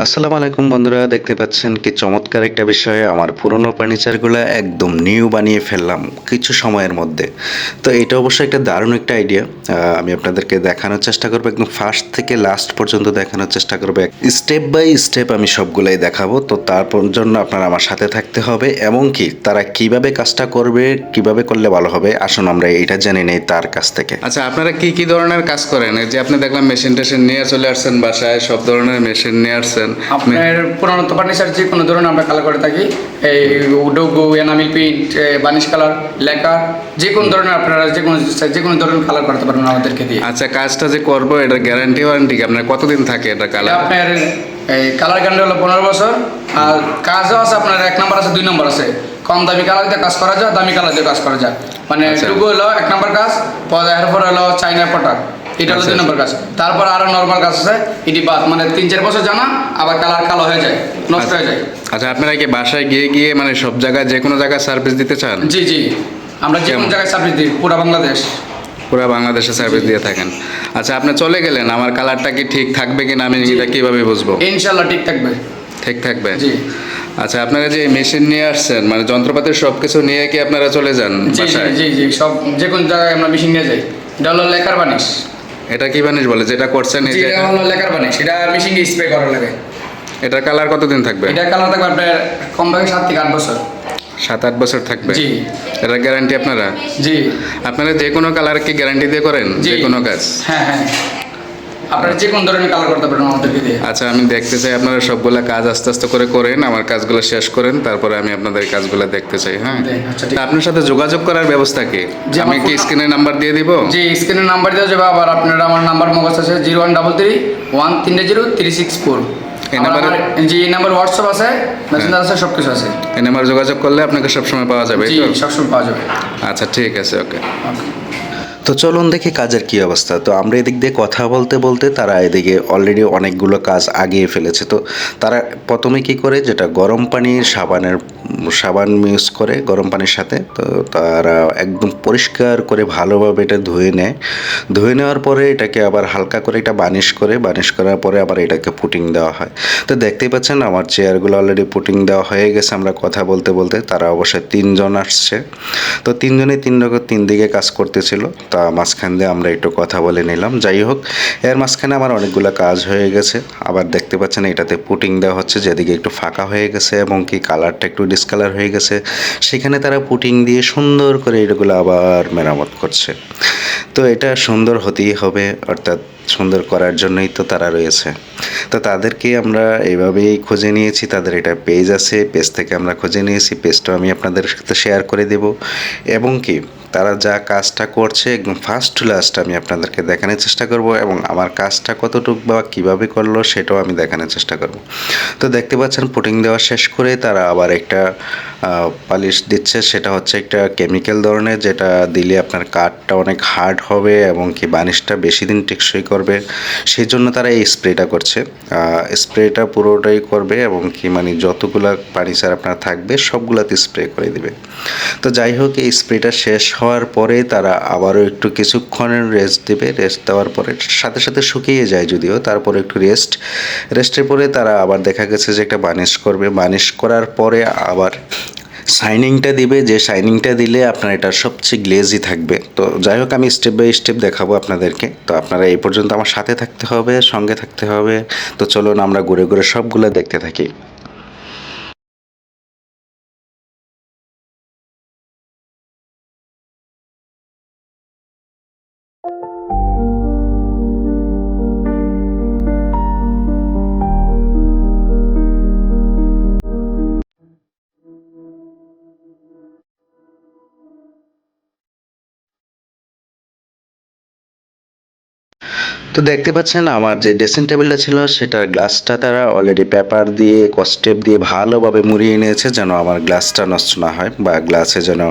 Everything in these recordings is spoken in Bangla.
আসসালামু আলাইকুম বন্ধুরা, দেখতে পাচ্ছেন কি চমৎকার একটা বিষয়। আমার পুরনো ফার্নিচারগুলো একদম নিউ বানিয়ে ফেললাম কিছু সময়ের মধ্যে। তো এটা অবশ্যই একটা দারুণ একটা আইডিয়া। আমি আপনাদেরকে দেখানোর চেষ্টা করবো, একদম ফার্স্ট থেকে লাস্ট পর্যন্ত দেখানোর চেষ্টা করবো, স্টেপ বাই স্টেপ আমি সবগুলাই দেখাবো। তো তারপর জন্য আপনারা আমার সাথে থাকতে হবে, এবং কি তারা কিভাবে কাজটা করবে, কিভাবে করলে ভালো হবে, আসুন আমরা এটা জেনে নেই তার কাছ থেকে। আচ্ছা, আপনারা কি কি ধরনের কাজ করেন? এই যে আপনি দেখলাম মেশিন টেশিন নিয়ে চলে আসছেন, বাসায় সব ধরনের মেশিন নিয়ে আসছেন। আপনার পুরোনো তো ফার্নিচার যে কোনো ধরনের আমরা কালার করে থাকি। এই ডোগো, এনামিল পেইন্ট, বানিশ কালার, লেকার, যে কোনো ধরনের আপনারা যে কোনো ধরনের কালার করতে পারবেন আমাদেরকে দিয়ে। আচ্ছা, কাজটা যে করবো এটা গ্যারান্টি ওয়ারেন্টি কি আপনার কতদিন থাকে এটা কালার? আপনার এই কালার গ্যারান্টি হলো 15 বছর। আর কাজও আছে আপনার 1 নম্বর আছে, 2 নম্বর আছে। কম দামি কালার দিয়ে কাজ করা যায়, দামি কালার দিয়ে কাজ করা যায়। মানে আচ্ছা। ডোগো হলো 1 নম্বর কাজ, এরপর হলো চাইনা পটার, এটা হলো 2 নম্বর কাজ। তারপর আরো নর্মাল কাজ আছে, এটি বাদ মানে 3-4 বছর জানা, আবার কালার কালো হয়ে যায়, নষ্ট হয়ে যায়। আচ্ছা, আপনারা কি বাসায় গিয়ে গিয়ে মানে সব জায়গায় যে কোনো জায়গায় সার্ভিস দিতে চান? জি জি, আমরা যে কোনো জায়গায় সার্ভিস দিই, পুরো বাংলাদেশ। পুরো বাংলাদেশে সার্ভিস দিয়ে থাকেন। আচ্ছা, আপনি চলে গেলেন, আমার কালারটা কি ঠিক থাকবে কিনা আমি এটা কিভাবে বুঝবো? ইনশাল্লাহ ঠিক থাকবে। ঠিক থাকবে? জি আচ্ছা, আপনারা যে মেশিন নিয়ে আসছেন মানে যন্ত্রপাতি সব কিছু নিয়ে কি আপনারা চলে যান জি জি বাসায়? জি জি, সব যে কোনো জায়গায় আমরা মেশিন নিয়ে যাই। এটা হলো লেকার বানিশ। এটা কি বানিশ বলে যেটা করছেন? এই যে এটা হলো লেকার বানিশ, এটা মেশিন দিয়ে স্প্রে করা লাগে। এটার কালার কতদিন থাকবে? এটা কালার থাকবে আপনার কমপক্ষে 7 থেকে 8 বছর। 7-8 বছর থাকবে? জি এটার গ্যারান্টি আপনারা? জি আপনারা যে কোনো কালার কি গ্যারান্টি দিয়ে করেন? জি যে কোনো কাজ? হ্যাঁ হ্যাঁ, আপনারা যে কোনো ধরনের কালার করতে পারেন আমাদেরকে দিয়ে। আচ্ছা, আমি দেখতে চাই আপনারা সবগুলা কাজ আস্তে আস্তে করে করেন, আমার কাজগুলো শেষ করেন, তারপরে আমি আপনাদের কাজগুলো দেখতে চাই। হ্যাঁ, আচ্ছা ঠিক। আপনার সাথে যোগাযোগ করার ব্যবস্থা কি? জি, আমি আমার কি ফোন- স্ক্রিনে নাম্বার দিয়ে দিব? জি, স্ক্রিনের নাম্বার দেওয়া যাবে। আবার আপনারা আমার নাম্বার মুখস্থ আছে 0133130364। এই নাম্বারে- জি, এই নাম্বার হোয়াটসঅ্যাপ আছে, মেসেঞ্জার আছে, সব কিছু আছে। এই নাম্বার যোগাযোগ করলে আপনাকে সবসময় পাওয়া যাবে, জি, এই তো? সবসময় পাওয়া যাবে। আচ্ছা, ঠিক আছে, ওকে। তো চলুন দেখি কাজের কি অবস্থা। তো আমরা এদিক দিয়ে কথা বলতে বলতে তারা এদিকে অলরেডি অনেকগুলো কাজ আগিয়ে ফেলেছে। তো তারা প্রথমে কি করে, যেটা গরম পানির সাবান ইউজ করে গরম পানির সাথে। তো তারা একদম পরিষ্কার করে ভালোভাবে এটা ধুয়ে নেয়। ধুয়ে নেওয়ার পরে এটাকে আবার হালকা করে এটা বানিশ করার পরে আবার এটাকে পুটিং দেওয়া হয়। তো দেখতেই পাচ্ছেন আমার চেয়ারগুলো অলরেডি পুটিং দেওয়া হয়ে গেছে। আমরা কথা বলতে বলতে তারা অবশ্যই 3 জন আসছে। তো 3 জনেই 3 দিকে কাজ করতেছিল। তা মাঝখান দিয়ে আমরা একটু কথা বলে নিলাম। যাই হোক, এর মাঝখানে আমার অনেকগুলো কাজ হয়ে গেছে। আবার দেখতে পাচ্ছেন এটাতে পুটিং দেওয়া হচ্ছে, যেদিকে একটু ফাঁকা হয়ে গেছে এবং কি কালারটা একটু ডিসকালার হয়ে গেছে, সেখানে তারা পুটিং দিয়ে সুন্দর করে এগুলো আবার মেরামত করছে। তো এটা সুন্দর হতেই হবে, অর্থাৎ সুন্দর করার জন্যই তো তারা রয়েছে। তো তাদেরকে আমরা এইভাবেই খুঁজে নিয়েছি। তাদের এটা পেজ আছে, পেজ থেকে আমরা খুঁজে নিয়েছি। পেজটাও আমি আপনাদের সাথে শেয়ার করে দেব, এবং কি তারা যা কাজটা করছে একদম ফার্স্ট টু লাস্ট আমি আপনাদেরকে দেখানোর চেষ্টা করব, এবং আমার কাজটা কতটুকু বা কীভাবে করলো সেটাও আমি দেখানোর চেষ্টা করব। তো দেখতে পাচ্ছেন পুটিং দেওয়া শেষ করে তারা আবার একটা পালিশ দিচ্ছে। সেটা হচ্ছে একটা কেমিক্যাল ধরনের, যেটা দিলে আপনার কাঠটা অনেক হার্ড হবে এবং কি বানিশটা বেশি দিন টেকসই করবে। সেই জন্য তারা এই স্প্রেটা করছে। স্প্রেটা পুরোটাই করবে এবং কি মানে যতগুলা ফার্নিচার আপনার থাকবে সবগুলাতে স্প্রে করে দিবে। তো যাই হোক, এই স্প্রেটা শেষ হওয়ার পরে তারা আবারও একটু কিছুক্ষণের রেস্ট দেবে। রেস্ট দেওয়ার পরে সাথে সাথে শুকিয়ে যায় যদিও, তারপরে একটু রেস্টের পরে তারা আবার দেখা গেছে যে একটা বার্নিশ করবে। বার্নিশ করার পরে আবার শাইনিংটা দিবে, যে শাইনিংটা দিলে আপনার এটা সবচেয়ে গ্লেজি থাকবে। তো যাই হোক, আমি স্টেপ বাই স্টেপ দেখাবো আপনাদেরকে। তো আপনারা এই পর্যন্ত আমার সাথে থাকতে হবে, সঙ্গে থাকতে হবে। তো চলুন আমরা ঘুরে ঘুরে সবগুলো দেখতে থাকি। তো দেখতে পাচ্ছেন আমার যে ড্রেসিং টেবিলটা ছিল সেটার গ্লাসটা তারা অলরেডি পেপার দিয়ে কস্টেপ দিয়ে ভালোভাবে মুড়িয়ে নিয়েছে, যেন আমার গ্লাসটা নষ্ট না হয় বা গ্লাসে যেন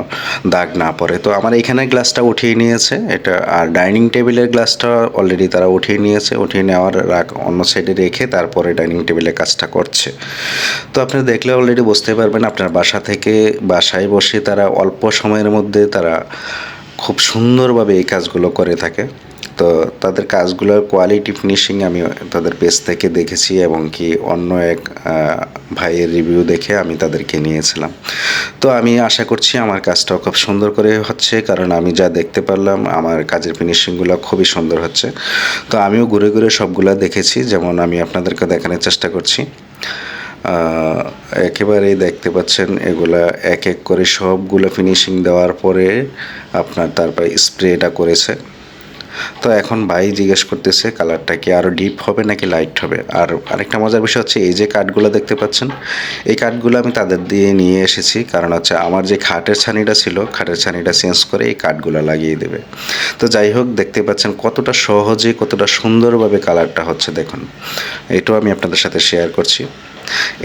দাগ না পড়ে। তো আমার এখানে গ্লাসটা উঠিয়ে নিয়েছে এটা, আর ডাইনিং টেবিলের গ্লাসটা অলরেডি তারা উঠিয়ে নিয়েছে। উঠিয়ে নেওয়ার অন্য সাইডে রেখে তারপরে ডাইনিং টেবিলের কাজটা করছে। তো আপনি দেখলে অলরেডি বুঝতে পারবেন আপনার বাসায় বসে তারা অল্প সময়ের মধ্যে তারা খুব সুন্দরভাবে এই কাজগুলো করে থাকে। তো তাদের কাজগুলোর কোয়ালিটি ফিনিশিং আমি তাদের পেজ থেকে দেখেছি এবং কি অন্য এক ভাইয়ের রিভিউ দেখে আমি তাদেরকে নিয়েছিলাম। তো আমি আশা করছি আমার কাজটাও খুব সুন্দর করে হচ্ছে, কারণ আমি যা দেখতে পারলাম আমার কাজের ফিনিশিংগুলো খুবই সুন্দর হচ্ছে। তো আমিও ঘুরে ঘুরে সবগুলা দেখেছি, যেমন আমি আপনাদেরকে দেখানোর চেষ্টা করছি। একেবারেই দেখতে পাচ্ছেন এগুলা এক এক করে সবগুলো ফিনিশিং দেওয়ার পরে আপনার তারপরে স্প্রেটা করেছে। তো এখন ভাই জিজ্ঞেস করতেছে কালারটা কি আরও ডিপ হবে নাকি লাইট হবে। আর আরেকটা মজার বিষয় হচ্ছে এই যে কাঠগুলো দেখতে পাচ্ছেন, এই কাঠগুলো আমি তাদের দিয়ে নিয়ে এসেছি, কারণ হচ্ছে আমার যে খাটের ছানিটা ছিল, খাটের ছানিটা চেঞ্জ করে এই কাঠগুলো লাগিয়ে দেবে। তো যাই হোক, দেখতে পাচ্ছেন কতটা সহজে কতটা সুন্দরভাবে কালারটা হচ্ছে দেখুন। এটাও আমি আপনাদের সাথে শেয়ার করছি।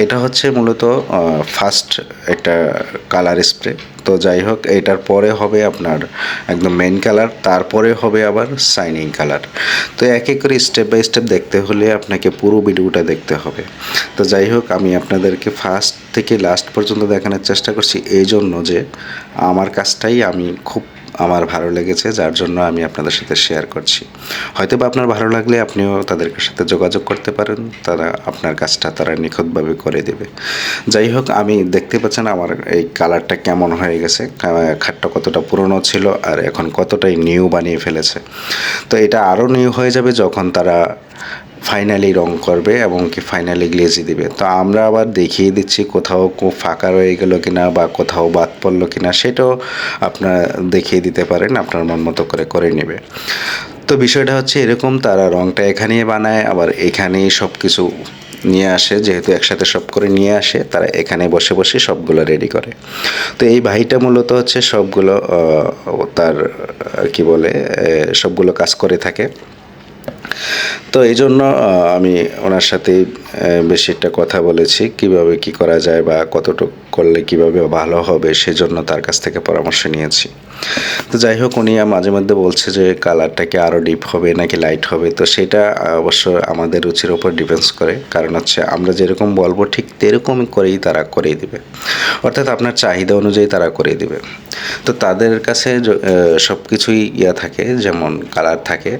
এটা হচ্ছে মূলত ফার্স্ট একটা কালার স্প্রে। তো যাই হোক, এটার পরে হবে আপনার একদম মেইন কালার, তারপরে হবে আবার শাইনিং কালার। তো এক এক করে স্টেপ বাই স্টেপ দেখতে হলে আপনাকে পুরো ভিডিওটা দেখতে হবে। তো যাই হোক, আমি আপনাদেরকে ফার্স্ট থেকে লাস্ট পর্যন্ত দেখানোর চেষ্টা করছি, এই জন্য যে আমার কাজটাই আমার ভালো লেগেছে, যার জন্য আমি আপনাদের সাথে শেয়ার করছি। হয়তো বা আপনার ভালো লাগলে আপনিও তাদের সাথে যোগাযোগ করতে পারেন, তারা আপনার কাজটা তারা নিখুঁতভাবে করে দেবে। যাই হোক, আমি দেখতে পাচ্ছেন আমার এই কালারটা কেমন হয়ে গেছে, খাটটা কতটা পুরনো ছিল আর এখন কতটাই নিউ বানিয়ে ফেলেছে। তো এটা আরও নিউ হয়ে যাবে যখন তারা ফাইনালি রং করবে এবং কি ফাইনালি গ্লেজি দিবে। তো আমরা আবার দেখিয়ে দিচ্ছি কোথাও ফাঁকা রয়ে গেল কিনা বা কোথাও বাদ পড়লো কিনা, সেটাও আপনারা দেখিয়ে দিতে পারেন, আপনার মন মতো করে করে নেবে। তো বিষয়টা হচ্ছে এরকম, তারা রংটা এখানেই বানায় আবার এখানেই সব কিছু নিয়ে আসে, যেহেতু একসাথে সব করে নিয়ে আসে, তারা এখানে বসে বসে সবগুলো রেডি করে। তো এই ভাইটা মূলত হচ্ছে সবগুলো তার কি বলে সবগুলো কাজ করে থাকে। তো এই জন্য আমি ওনার সাথে বেশি একটা কথা বলেছি কিভাবে কি করা যায় বা কতটুকু করলে কিভাবে ভালো হবে, সেজন্য তার কাছ থেকে পরামর্শ নিয়েছি। তো যাই হোক, উনি মাঝে মধ্যে বলছে যে কালারটা কি আরও ডিপ হবে নাকি লাইট হবে। তো সেটা অবশ্য আমাদের রুচির ওপর ডিপেন্ডস করে, কারণ হচ্ছে আমরা যেরকম বলবো ঠিক তেরকমই করেই তারা করেই দিবে, অর্থাৎ আপনার চাহিদা অনুযায়ী তারা করে দিবে। তো তাদের কাছে সব কিছুই থাকে, যেমন কালার থাকে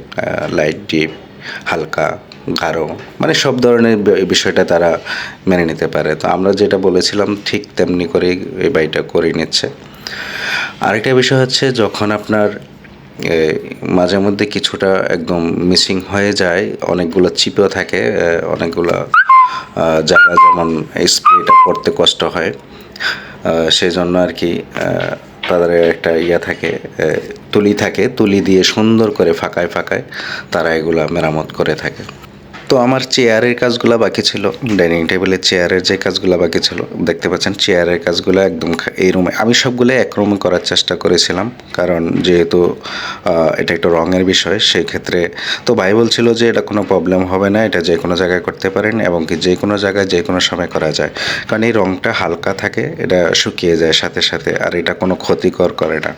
লাইট, ডিপ, হালকা, গাঢ়, মানে সব ধরনের বিষয়টা তারা মেনে নিতে পারে। তো আমরা যেটা বলেছিলাম ঠিক তেমনি করেই এই বাড়িটা করে নিচ্ছে। আরেকটা বিষয় হচ্ছে যখন আপনার মাঝে মধ্যে কিছুটা একদম মিসিং হয়ে যায়, অনেকগুলো চিপও থাকে, অনেকগুলো জায়গা যেমন স্প্রেটা করতে কষ্ট হয়, সেই জন্য আর কি তাদের একটা থাকে, তুলি দিয়ে সুন্দর করে ফাঁকায় ফাঁকায় তারা এগুলা মেরামত করে থাকে। তো আমার চেয়ারের কাজগুলো বাকি ছিল, ডাইনিং টেবিলের চেয়ারের যে কাজগুলো বাকি ছিল, দেখতে পাচ্ছেন চেয়ারের কাজগুলো একদম এই রুমে আমি সবগুলো এক রুমে করার চেষ্টা করেছিলাম, কারণ যেহেতু এটা একটা রঙের বিষয় সেই ক্ষেত্রে। তো ভাই বলছিল যে এটা কোনো প্রবলেম হবে না, এটা যে কোনো জায়গায় করতে পারেন এবং কি যে কোনো জায়গায় যে কোনো সময় করা যায়, কারণ এই রঙটা হালকা থাকে, এটা শুকিয়ে যায় সাথে সাথে, আর এটা কোনো ক্ষতিকর করে না।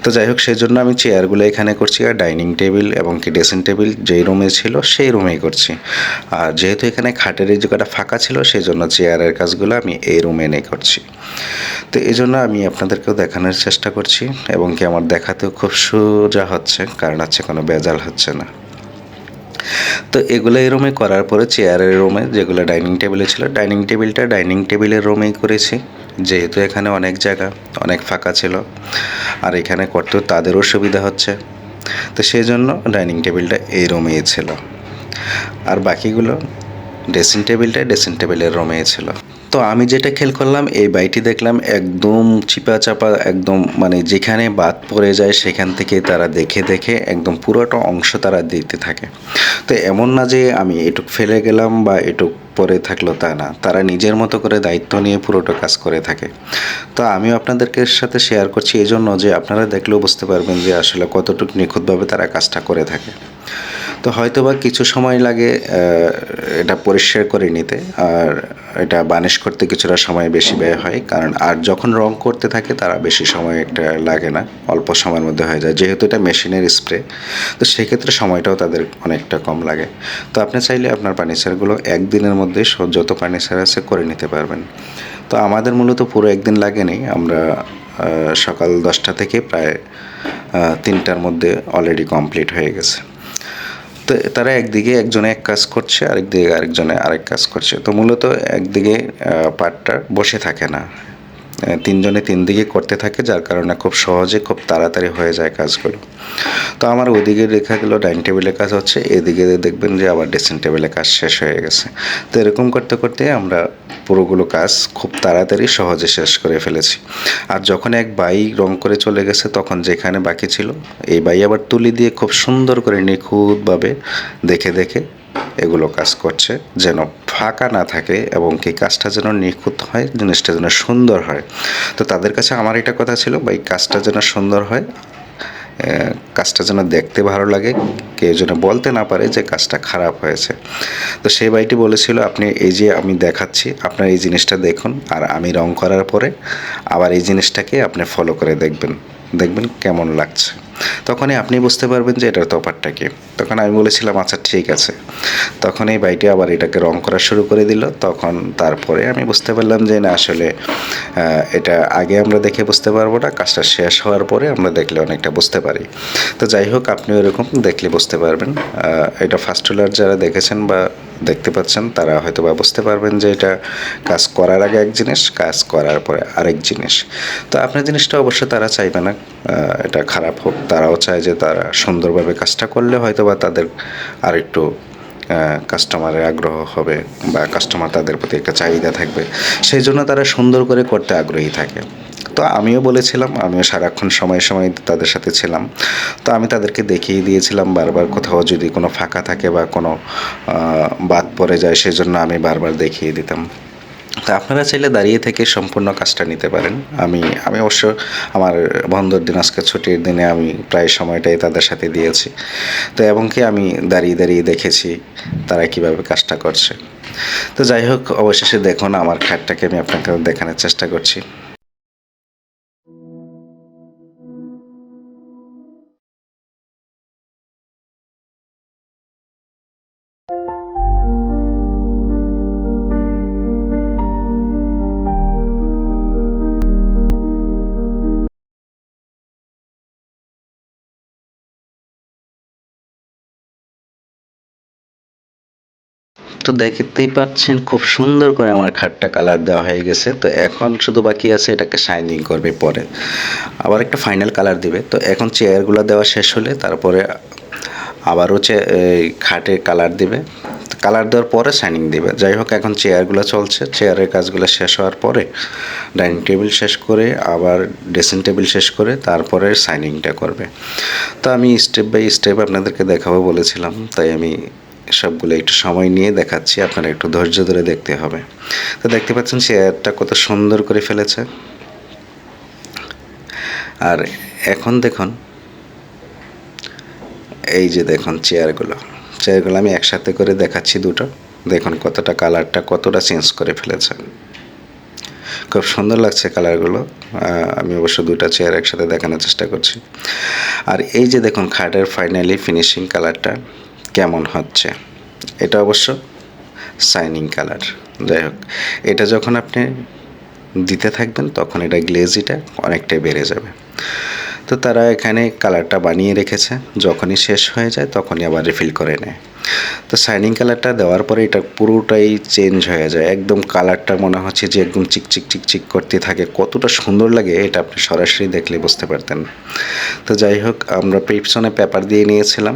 তো যাই হোক, সেই জন্য আমি চেয়ারগুলো এখানে করছি, আর ডাইনিং টেবিল এবং কি ড্রেসিং টেবিল যেই রুমে ছিল সেই রুমেই করছি। আর যেহেতু এখানে খাটের এই জায়গাটা ফাঁকা ছিল, সেই জন্য চেয়ারের কাজগুলো আমি এই রুমে এনে করছি। তো এই জন্য আমি আপনাদেরকেও দেখানোর চেষ্টা করছি এবং কি আমার দেখাতেও খুব সোজা হচ্ছে, কারণ হচ্ছে কোনো বেজাল হচ্ছে না। তো এগুলো এই রুমে করার পরে চেয়ারের রুমে যেগুলো ডাইনিং টেবিলে ছিল, ডাইনিং টেবিলটা ডাইনিং টেবিলের রুমেই করেছি, যেহেতু এখানে অনেক জায়গা অনেক ফাঁকা ছিল আর এখানে করতেও তাদেরও সুবিধা হচ্ছে। তো সেই জন্য ডাইনিং টেবিলটা এই রুমেই ছিল, আর বাকিগুলো ড্রেসিং টেবিলের রুমেই ছিল। তো আমি যেটা খেয়াল করলাম, এই বাড়িটি দেখলাম একদম চিপা চাপা, একদম মানে যেখানে বাদ পড়ে যায় সেখান থেকে তারা দেখে দেখে একদম পুরোটা অংশ তারা দিতে থাকে। তো এমন না যে আমি এটুক ফেলে গেলাম বা এটুক পরে থাকলো, তা না, তারা নিজের মতো করে দায়িত্ব নিয়ে পুরোটা কাজ করে থাকে। তো আমিও আপনাদেরকে সাথে শেয়ার করছি এই জন্য যে আপনারা দেখলেও বুঝতে পারবেন যে আসলে কতটুকু নিখুঁতভাবে তারা কাজটা করে থাকে। তো হয়তো বা কিছু সময় লাগে এটা পরিষ্কার করে নিতে, আর এটা বানিশ করতে কিছুটা সময় বেশি ব্যয় হয়, কারণ আর যখন রং করতে থাকে তারা বেশি সময় একটা লাগে না, অল্প সময়ের মধ্যে হয়ে যায়, যেহেতু এটা মেশিনের স্প্রে। তো সেক্ষেত্রে সময়টাও তাদের অনেকটা কম লাগে। তো আপনি চাইলে আপনার ফার্নিচারগুলো একদিনের মধ্যে যত ফার্নিচার আছে করে নিতে পারবেন। তো আমাদের মূলত পুরো একদিন লাগেনি, আমরা সকাল 10টা থেকে প্রায় 3টার মধ্যে অলরেডি কমপ্লিট হয়ে গেছে। তো তারা একদিকে একজনে এক কাজ করছে, আরেকদিকে আরেকজনে আরেক কাজ করছে। তো মূলত একদিকে পার্টটা বসে থাকে না, তিনজনে তিন দিকে করতে থাকে, যার কারণে খুব সহজে খুব তাড়াতাড়ি হয়ে যায় কাজগুলো। তো আমার ওইদিকে দেখা গেলো ডাইনিং টেবিলের কাজ হচ্ছে, এদিকে দেখবেন যে আবার ড্রেসিং টেবিলের কাজ শেষ হয়ে গেছে। তো এরকম করতে করতে আমরা পুরোগুলো কাজ খুব তাড়াতাড়ি সহজে শেষ করে ফেলেছি। আর যখন এক বাই রং করে চলে গেছে, তখন যেখানে বাকি ছিল এই বাই আবার তুলি দিয়ে খুব সুন্দর করে নিখুঁতভাবে দেখে দেখে এগুলো কাজ করছে, যেন ফাঁকা না থাকে এবং কি কাজটা যেন নিখুঁত হয়, জিনিসটা যেন সুন্দর হয়। তো তাদের কাছে আমার এটা কথা ছিল, ভাই কাজটা যেন সুন্দর হয়, কাজটা যেন দেখতে ভালো লাগে, কেউ যেন বলতে না পারে যে কাজটা খারাপ হয়েছে। তো সেই ভাইটি বলেছিল, আপনি এই যে আমি দেখাচ্ছি, আপনার এই জিনিসটা দেখুন, আর আমি রং করার পরে আবার এই জিনিসটাকে আপনি ফলো করে দেখবেন, দেখবেন কেমন লাগছে। তখনই আপনি বুঝতে পারবেন যে এটার তফাৎটা কি। তখন আমি বলেছিলাম আচ্ছা ঠিক আছে। তখন এই ভাইটি আবার এটাকে রং করা শুরু করে দিল। তখন তারপরে আমি বুঝতে পারলাম যে না, আসলে এটা আগে আমরা দেখে বুঝতে পারবো না, কাজটা শেষ হওয়ার পরে আমরা দেখলে অনেকটা বুঝতে পারি। তো যাই হোক, আপনি এরকম দেখলে বুঝতে পারবেন। এটা ফার্স্ট রোলার যারা দেখেছেন বা দেখতে পাচ্ছেন, তারা হয়তো বা বুঝতে পারবেন যে এটা কাজ করার আগে এক জিনিস, কাজ করার পরে আরেক জিনিস। তো আপনার জিনিসটা অবশ্য তারা চাইবে না এটা খারাপ হোক, তারাও চায় যে তারা সুন্দরভাবে কাজটা করলে হয়তো বা তাদের আর একটু কাস্টমারের আগ্রহ হবে বা কাস্টমার তাদের প্রতি একটা চাহিদা থাকবে, সেই জন্য তারা সুন্দর করে করতে আগ্রহী থাকে। তো আমিও বলেছিলাম, আমিও সারাক্ষণ সময় সময় তাদের সাথে ছিলাম। তো আমি তাদেরকে দেখিয়ে দিয়েছিলাম বারবার, কোথাও যদি কোনো ফাঁকা থাকে বা কোনো বাদ পড়ে যায়, সেজন্য আমি বারবার দেখিয়ে দিতাম। তা আপনারা চাইলে দাঁড়িয়ে থেকে সম্পূর্ণ কাজটা নিতে পারেন। আমি অবশ্য আমার বন্ধুর দিন, আজকে ছুটির দিনে আমি প্রায় সময়টাই তাদের সাথে দিয়েছি। তো এবং কি আমি দাঁড়িয়ে দাঁড়িয়ে দেখেছি তারা কীভাবে কাজটা করছে। তো যাই হোক, অবশেষে দেখুন আমার খাটটাকে আমি আপনাকে দেখানোর চেষ্টা করছি। তো দেখতেই পাচ্ছেন খুব সুন্দর করে আমার খাটটা কালার দেওয়া হয়ে গেছে। তো এখন শুধু বাকি আছে এটাকে শাইনিং করবে, পরে আবার একটা ফাইনাল কালার দিবে। তো এখন চেয়ারগুলো দেওয়া শেষ হলে তারপরে আবারও খাটে কালার দিবে, কালার দেওয়ার পরে শাইনিং দিবে। যাই হোক, এখন চেয়ারগুলো চলছে, চেয়ারের কাজগুলো শেষ হওয়ার পরে ডাইনিং টেবিল শেষ করে আবার ড্রেসিং টেবিল শেষ করে তারপরে শাইনিংটা করবে। তো আমি স্টেপ বাই স্টেপ আপনাদেরকে দেখাবো বলেছিলাম, তাই আমি সবগুলো একটু সময় নিয়ে দেখাচ্ছি, আপনারা একটু ধৈর্য ধরে দেখতে হবে। তো দেখতে পাচ্ছেন চেয়ারটা কত সুন্দর করে ফেলেছে। আর এখন দেখুন, এই যে দেখুন চেয়ারগুলো আমি একসাথে করে দেখাচ্ছি দুটো, দেখুন কতটা কালারটা কতটা চেঞ্জ করে ফেলেছে, খুব সুন্দর লাগছে কালারগুলো। আমি অবশ্য দুটো চেয়ার একসাথে দেখানোর চেষ্টা করছি। আর এই যে দেখুন খাটের ফাইনালি ফিনিশিং কালারটা কেমন হচ্ছে, এটা অবশ্য শাইনিং কালার। যাই হোক, এটা যখন আপনি দিতে থাকবেন তখন এটা গ্লেজিটা অনেকটাই বেড়ে যাবে। তো তারা এখানে কালারটা বানিয়ে রেখেছে, যখনই শেষ হয়ে যায় তখনই আবার রিফিল করে নেয়। তো শাইনিং কালারটা দেওয়ার পরে এটা পুরোটাই চেঞ্জ হয়ে যায়, একদম কালারটা মনে হচ্ছে যে একদম চিকচিক চিকচিক করতে থাকে, কতটা সুন্দর লাগে এটা আপনি সরাসরি দেখলে বুঝতে পারতেন। তো যাই হোক, আমরা পিছনে পেপার দিয়ে নিয়েছিলাম,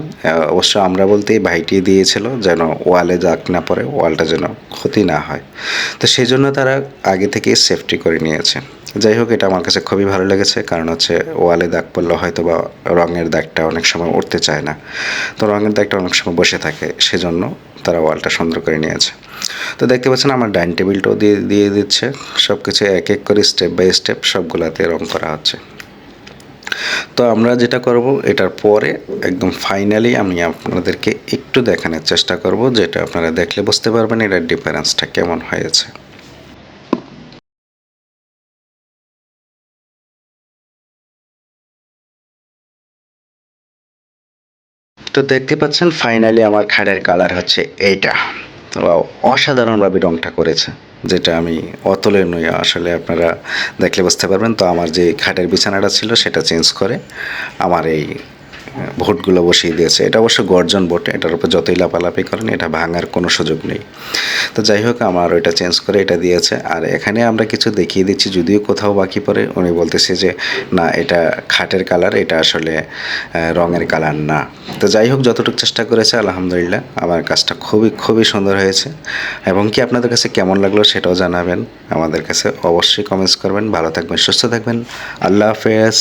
অবশ্য আমরা বলতে ভাইটি দিয়েছিল যেন ওয়ালে দাগ না পড়ে, ওয়ালটা যেন ক্ষতি না হয়। তো সেই জন্য তারা আগে থেকে সেফটি করে নিয়েছে। যাই হোক, এটা আমার কাছে খুবই ভালো লেগেছে, কারণ হচ্ছে ওয়ালে দাগ পড়লে হয়তো বা রঙের দাগটা অনেক সময় উঠতে চায় না, তো রঙের দাগটা অনেক সময় বসে থাকে, সেজন্য তারা ওয়ালটা সুন্দর করে নিয়েছে। তো দেখতে পাচ্ছেন আমার ডাইনিং টেবিলটাও দিয়ে দিচ্ছে, সব কিছু এক এক করে স্টেপ বাই স্টেপ সবগুলাতে রং করা হচ্ছে। তো আমরা যেটা করব, এটার পরে একদম ফাইনালি আমি আপনাদেরকে একটু দেখানোর চেষ্টা করব, যেটা আপনারা দেখলে বুঝতে পারবেন এটার ডিফারেন্সটা কেমন হয়েছে। তো দেখতে পাচ্ছেন ফাইনালি আমার খাটের কালার হচ্ছে এইটা। তো অসাধারণভাবে রংটা করেছে, যেটা আমি অতুলনীয়, আসলে আপনারা দেখলে বুঝতে পারবেন। তো আমার যে খাটের বিছানাটা ছিল সেটা চেঞ্জ করে আমার এই ভোটগুলো বসিয়ে দিয়েছে। এটা অবশ্য গর্জন বোট, এটার উপর যতই লাপালাপি করেন এটা ভাঙার কোনো সুযোগ নেই। তো যাই হোক, আমার ওইটা চেঞ্জ করে এটা দিয়েছে। আর এখানে আমরা কিছু দেখিয়ে দিচ্ছি, যদিও কোথাও বাকি পড়ে উনি বলতেছে যে না এটা খাটের কালার, এটা আসলে রঙের কালার না। তো যাই হোক, যতটুকু চেষ্টা করেছে আলহামদুলিল্লাহ আমার কাজটা খুবই খুবই সুন্দর হয়েছে। এবং কি আপনাদের কাছে কেমন লাগলো সেটাও জানাবেন, আমাদের কাছে অবশ্যই কমেন্টস করবেন। ভালো থাকবেন, সুস্থ থাকবেন, আল্লাহ হাফেজ।